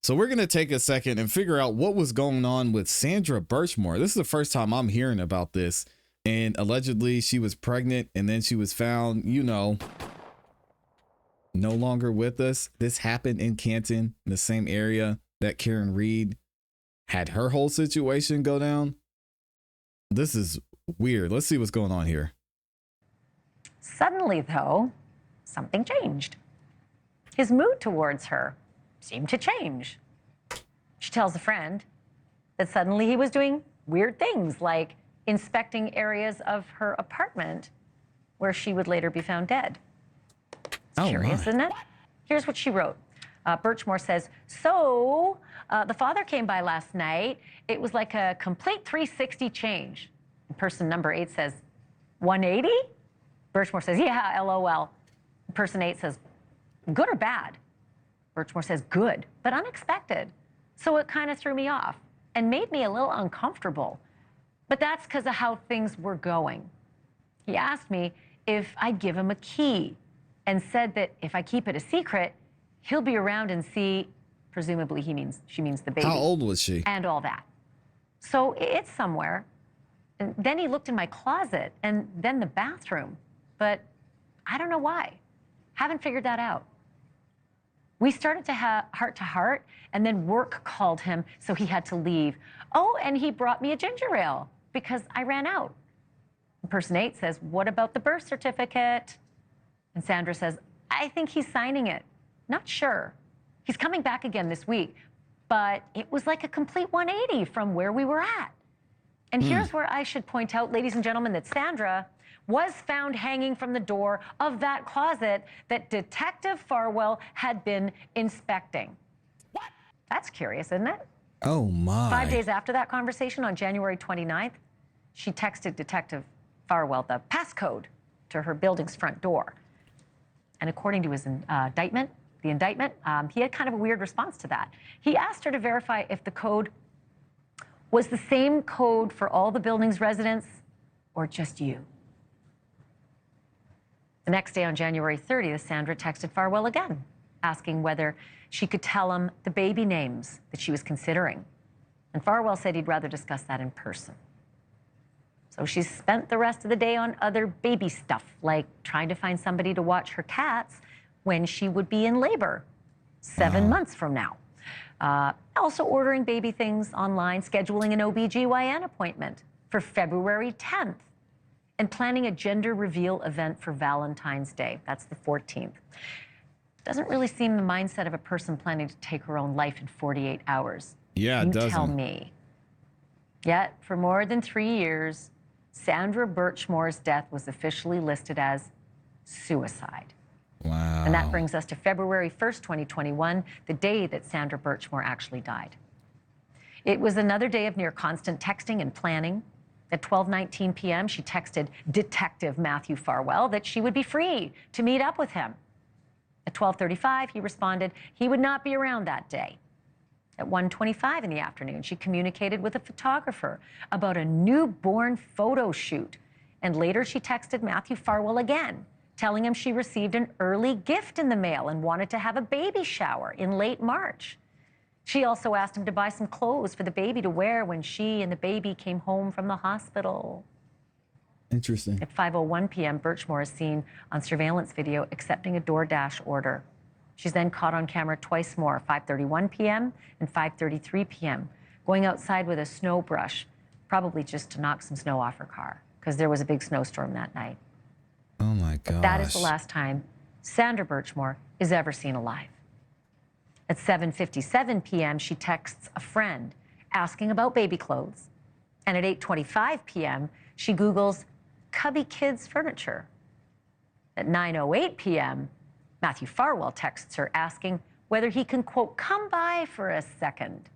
So we're going to take a second and figure out what was going on with Sandra Birchmore. This is the first time I'm hearing about this. And allegedly she was pregnant and then she was found, you know, no longer with us. This happened in Canton, in the same area that Karen Reed had her whole situation go down. This is weird. Let's see what's going on here. Suddenly, though, something changed. His mood towards her seemed to change. She tells a friend that suddenly he was doing weird things like inspecting areas of her apartment where she would later be found dead. It's curious, isn't it? Here's what she wrote. Birchmore says, the father came by last night. It was like a complete 360 change. And person number 8 says, 180? Birchmore says, yeah, LOL. Person 8 says, good or bad? Birchmore says, good, but unexpected. So it kind of threw me off and made me a little uncomfortable. But that's because of how things were going. He asked me if I'd give him a key and said that if I keep it a secret, he'll be around and see, presumably she means the baby. How old was she? And all that. So it's somewhere. And then he looked in my closet and then the bathroom. But I don't know why. Haven't figured that out. We started to have heart-to-heart, and then work called him, so he had to leave. Oh, and he brought me a ginger ale because I ran out. And person 8 says, what about the birth certificate? And Sandra says, I think he's signing it. Not sure. He's coming back again this week, but it was like a complete 180 from where we were at. And here's where I should point out, ladies and gentlemen, that Sandra was found hanging from the door of that closet that Detective Farwell had been inspecting. What? That's curious, isn't it? Oh, my. 5 days after that conversation, on January 29th, she texted Detective Farwell the passcode to her building's front door. And according to his indictment, he had kind of a weird response to that. He asked her to verify if the code was the same code for all the building's residents or just you. The next day, on January 30th, Sandra texted Farwell again, asking whether she could tell him the baby names that she was considering. And Farwell said he'd rather discuss that in person. So she spent the rest of the day on other baby stuff, like trying to find somebody to watch her cats when she would be in labor 7 months from now. Also ordering baby things online, scheduling an OB/GYN appointment for February 10th. And planning a gender reveal event for Valentine's Day. That's the 14th. Doesn't really seem the mindset of a person planning to take her own life in 48 hours. Yeah, it doesn't. You tell me. Yet, for more than 3 years, Sandra Birchmore's death was officially listed as suicide. Wow. And that brings us to February 1st, 2021, the day that Sandra Birchmore actually died. It was another day of near constant texting and planning. At 12:19 p.m., she texted Detective Matthew Farwell that she would be free to meet up with him. At 12:35, he responded he would not be around that day. At 1:25 in the afternoon, she communicated with a photographer about a newborn photo shoot. And later, she texted Matthew Farwell again, telling him she received an early gift in the mail and wanted to have a baby shower in late March. She also asked him to buy some clothes for the baby to wear when she and the baby came home from the hospital. Interesting. At 5:01 p.m., Birchmore is seen on surveillance video accepting a DoorDash order. She's then caught on camera twice more, 5:31 p.m. and 5:33 p.m., going outside with a snow brush, probably just to knock some snow off her car, because there was a big snowstorm that night. Oh, my gosh. But that is the last time Sandra Birchmore is ever seen alive. At 7:57 p.m., she texts a friend asking about baby clothes. And at 8:25 p.m., she Googles Cubby Kids furniture. At 9:08 p.m., Matthew Farwell texts her asking whether he can, quote, come by for a second.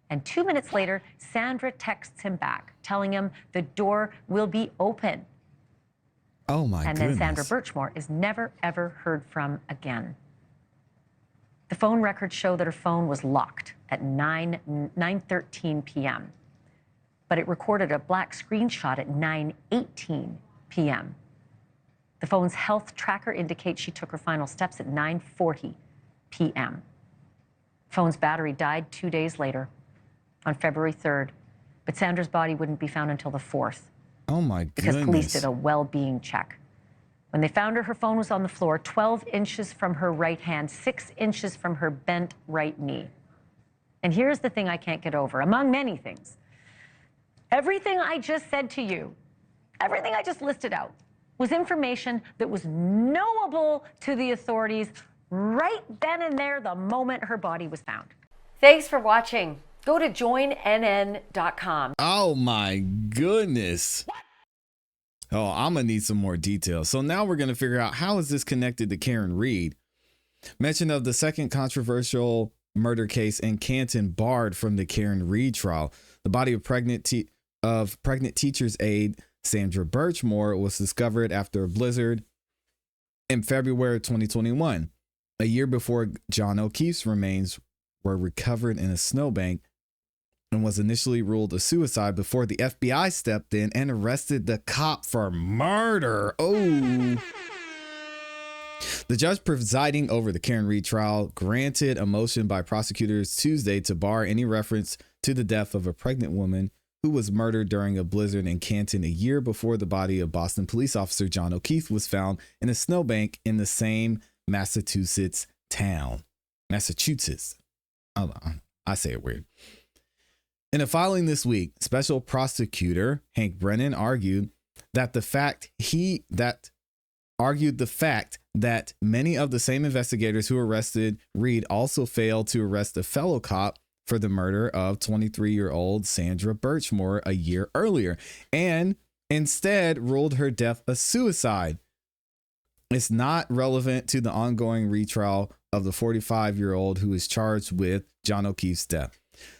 And 2 minutes later, Sandra texts him back, telling him the door will be open. Oh, my goodness. And then Sandra Birchmore is never, ever heard from again. The phone records show that her phone was locked at 9:13 p.m., but it recorded a black screenshot at 9:18 p.m. The phone's health tracker indicates she took her final steps at 9:40 p.m. Phone's battery died 2 days later, on February 3rd, but Sandra's body wouldn't be found until the 4th. Oh my Because police goodness. did a well-being check. When they found her, her phone was on the floor, 12 inches from her right hand, 6 inches from her bent right knee. And here's the thing I can't get over, among many things. Everything I just said to you, everything I just listed out, was information that was knowable to the authorities right then and there the moment her body was found. Thanks for watching. Go to joinnn.com. Oh my goodness. Oh, I'm gonna need some more details. So now we're gonna figure out, how is this connected to Karen Reed? Mention of the second controversial murder case in Canton barred from the Karen Reed trial. The body of pregnant teacher's aide Sandra Birchmore was discovered after a blizzard in February 2021, a year before John O'Keefe's remains were recovered in a snowbank, and was initially ruled a suicide before the FBI stepped in and arrested the cop for murder. Oh. The judge presiding over the Karen Reed trial granted a motion by prosecutors Tuesday to bar any reference to the death of a pregnant woman who was murdered during a blizzard in Canton a year before the body of Boston police officer John O'Keefe was found in a snowbank in the same Massachusetts town. Massachusetts. I say it weird. In a filing this week, special prosecutor Hank Brennan argued that the fact that many of the same investigators who arrested Reed also failed to arrest a fellow cop for the murder of 23-year-old Sandra Birchmore a year earlier, and instead ruled her death a suicide. It's not relevant to the ongoing retrial of the 45-year-old who is charged with John O'Keefe's death.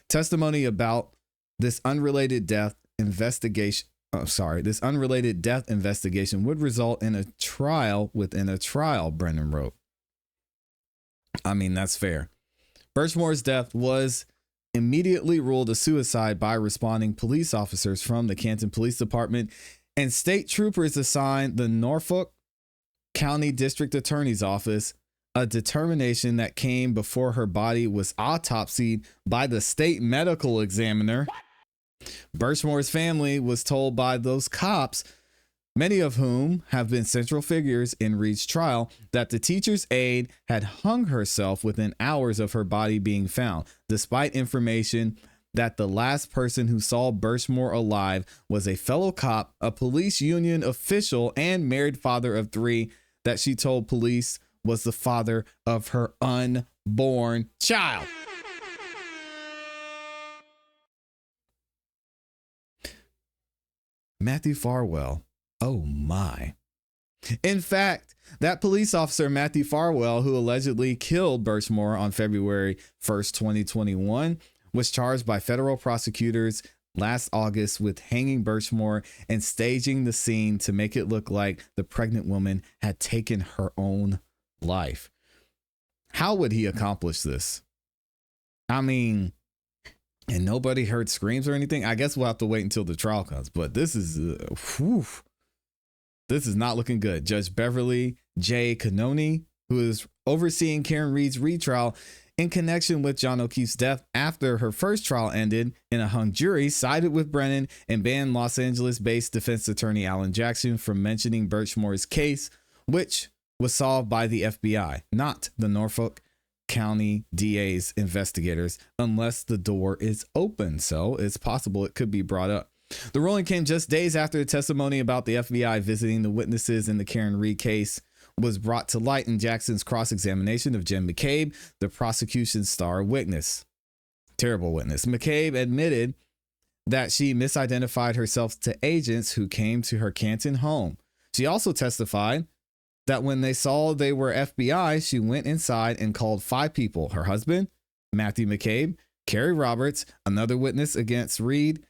Testimony about this unrelated death investigation would result in a trial within a trial, Brennan wrote. I mean, that's fair. Birchmore's death was immediately ruled a suicide by responding police officers from the Canton Police Department, and state troopers assigned the Norfolk County District Attorney's Office, a determination that came before her body was autopsied by the state medical examiner. Birchmore's family was told by those cops, many of whom have been central figures in Reed's trial, that the teacher's aide had hung herself within hours of her body being found, despite information that the last person who saw Birchmore alive was a fellow cop, a police union official, and married father of 3 that she told police was the father of her unborn child. Matthew Farwell. Oh my. In fact, that police officer, Matthew Farwell, who allegedly killed Birchmore on February 1st, 2021, was charged by federal prosecutors last August with hanging Birchmore and staging the scene to make it look like the pregnant woman had taken her own life. How would he accomplish this? I mean, and nobody heard screams or anything. I guess we'll have to wait until the trial comes, but this is this is not looking good. Judge Beverly J. Cannoni, who is overseeing Karen Reed's retrial in connection with John O'Keefe's death after her first trial ended in a hung jury, sided with Brennan and banned Los Angeles-based defense attorney Alan Jackson from mentioning Birchmore's case, which was solved by the FBI, not the Norfolk County DA's investigators, unless the door is open. So it's possible it could be brought up. The ruling came just days after the testimony about the FBI visiting the witnesses in the Karen Reed case was brought to light in Jackson's cross-examination of Jen McCabe, the prosecution's star witness. Terrible witness. McCabe admitted that she misidentified herself to agents who came to her Canton home. She also testified that when they saw they were FBI, she went inside and called 5 people: her husband, Matthew McCabe, Carrie Roberts, another witness against Reed,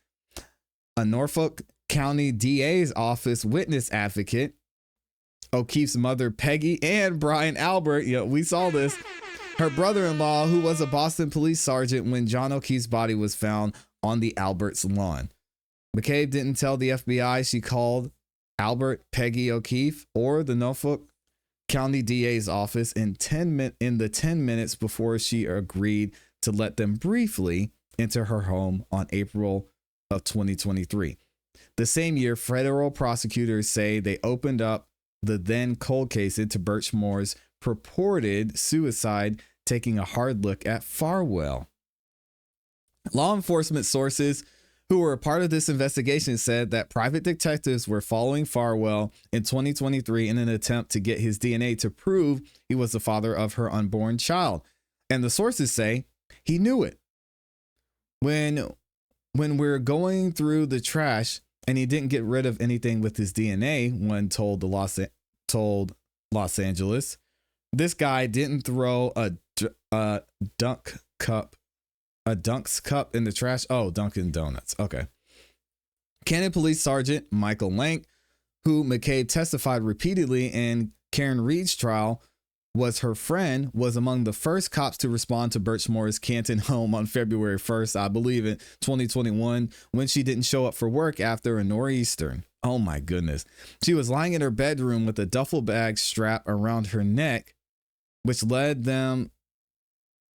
a Norfolk County DA's office witness advocate, O'Keefe's mother, Peggy, and Brian Albert. Yeah, we saw this. Her brother-in-law, who was a Boston police sergeant when John O'Keefe's body was found on the Albert's lawn. McCabe didn't tell the FBI she called Albert, Peggy O'Keefe, or the Norfolk County DA's office in the 10 minutes before she agreed to let them briefly enter her home on April of 2023. The same year, federal prosecutors say they opened up the then cold case into Birchmore's purported suicide, taking a hard look at Farwell. Law enforcement sources who were a part of this investigation said that private detectives were following Farwell in 2023 in an attempt to get his DNA to prove he was the father of her unborn child. And the sources say he knew it. When we're going through the trash and he didn't get rid of anything with his DNA, one told Los Angeles, this guy didn't throw a Dunk's cup in the trash. Oh, Dunkin' Donuts. Okay. Cannon Police Sergeant Michael Lank, who McCabe testified repeatedly in Karen Reed's trial, was her friend, was among the first cops to respond to Birchmore's Canton home on February 1st, I believe in 2021, when she didn't show up for work after a nor'easter. Oh my goodness. She was lying in her bedroom with a duffel bag strap around her neck, which led them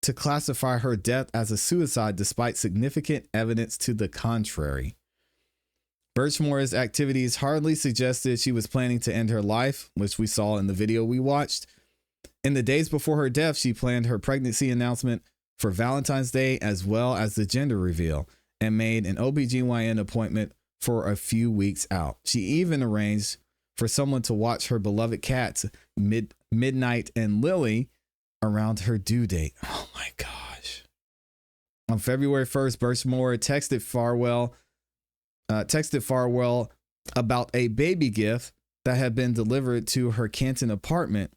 to classify her death as a suicide despite significant evidence to the contrary. Birchmore's activities hardly suggested she was planning to end her life, which we saw in the video we watched. In the days before her death, she planned her pregnancy announcement for Valentine's Day as well as the gender reveal and made an OBGYN appointment for a few weeks out. She even arranged for someone to watch her beloved cats, Midnight and Lily, around her due date. Oh my gosh. On February 1st, Birchmore texted Farwell about a baby gift that had been delivered to her Canton apartment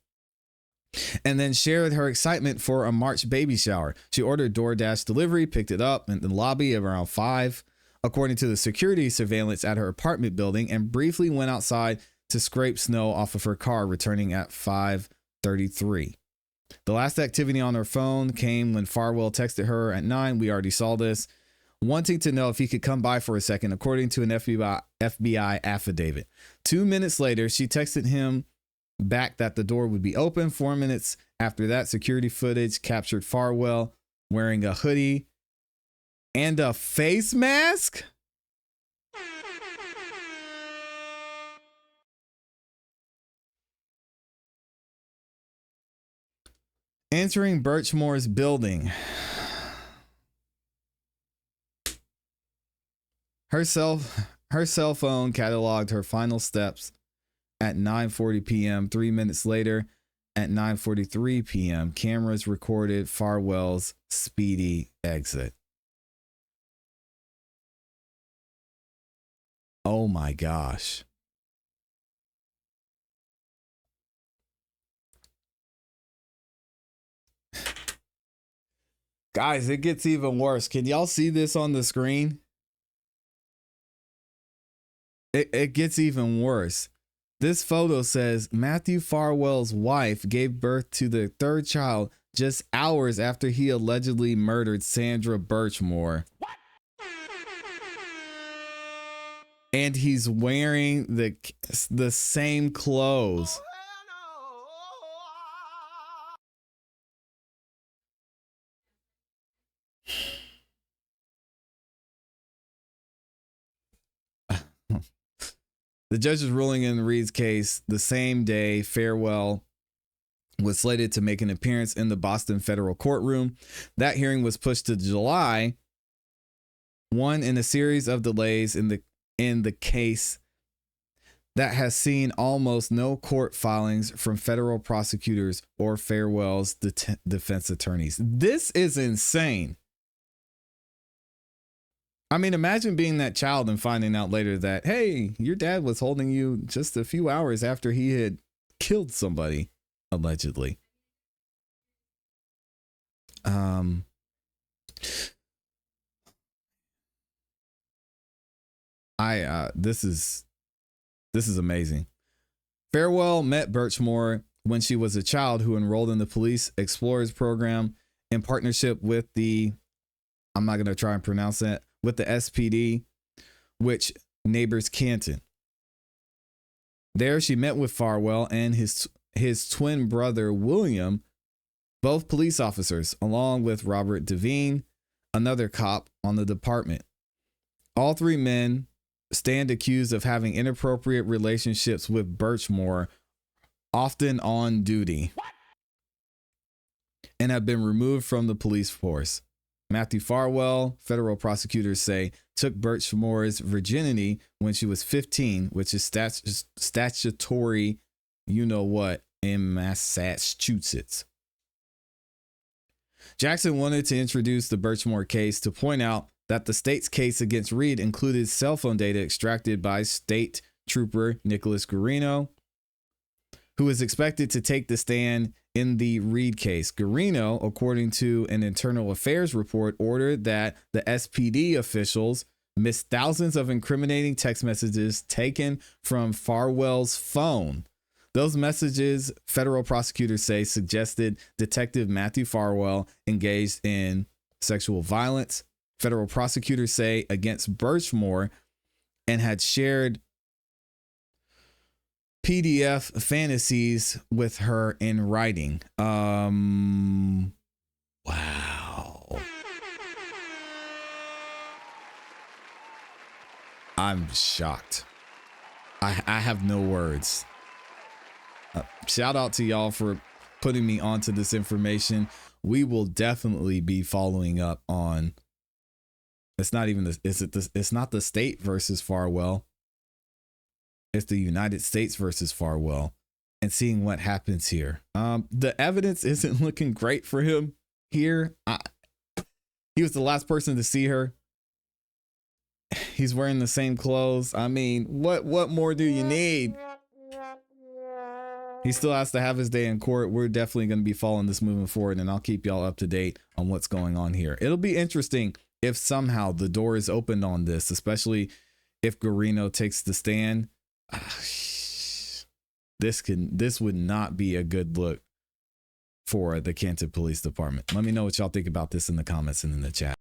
and then shared her excitement for a March baby shower. She ordered DoorDash delivery, picked it up in the lobby around 5, according to the security surveillance at her apartment building, and briefly went outside to scrape snow off of her car, returning at 5:33. The last activity on her phone came when Farwell texted her at 9. We already saw this, wanting to know if he could come by for a second, according to an FBI affidavit. 2 minutes later, she texted him back that the door would be open. 4 minutes after that, security footage captured Farwell wearing a hoodie and a face mask. Entering Birchmore's building. Her cell phone cataloged her final steps at 9:40 p.m. 3 minutes later, at 9:43 p.m., cameras recorded Farwell's speedy exit. Oh my gosh. Guys, it gets even worse. Can y'all see this on the screen? It gets even worse. This photo says Matthew Farwell's wife gave birth to the third child just hours after he allegedly murdered Sandra Birchmore. What? And he's wearing the same clothes. The judge is ruling in Reed's case the same day Farwell was slated to make an appearance in the Boston federal courtroom. That hearing was pushed to July, one in a series of delays in the case that has seen almost no court filings from federal prosecutors or Farwell's defense attorneys. This is insane. I mean, imagine being that child and finding out later that, hey, your dad was holding you just a few hours after he had killed somebody, allegedly. This is amazing. Farwell met Birchmore when she was a child who enrolled in the Police Explorers program in partnership with I'm not going to try and pronounce that, with the SPD, which neighbors Canton. There she met with Farwell and his twin brother, William, Both police officers, along with Robert Devine, another cop on the department. All three men stand accused of having inappropriate relationships with Birchmore, often on duty, and have been removed from the police force. Matthew Farwell, federal prosecutors say, took Birchmore's virginity when she was 15, which is statutory, you know what, in Massachusetts. Jackson wanted to introduce the Birchmore case to point out that the state's case against Reed included cell phone data extracted by State Trooper Nicholas Guarino, who is expected to take the stand in the Reed case. Guarino, according to an internal affairs report, ordered that the SPD officials missed thousands of incriminating text messages taken from Farwell's phone. Those messages, federal prosecutors say, suggested Detective Matthew Farwell engaged in sexual violence. Federal prosecutors say against Birchmore and had shared PDF fantasies with her in writing. Wow. I'm shocked. I have no words. Shout out to y'all for putting me onto this information. We will definitely be following up on. It's not even it's not the state versus Farwell. It's the United States versus Farwell, and seeing what happens here. The evidence isn't looking great for him here. He was the last person to see her. He's wearing the same clothes. I mean, what more do you need? He still has to have his day in court. We're definitely going to be following this moving forward, and I'll keep y'all up to date on what's going on here. It'll be interesting if somehow the door is opened on this, especially if Guarino takes the stand. This would not be a good look for the Canton Police Department. Let me know what y'all think about this in the comments and in the chat.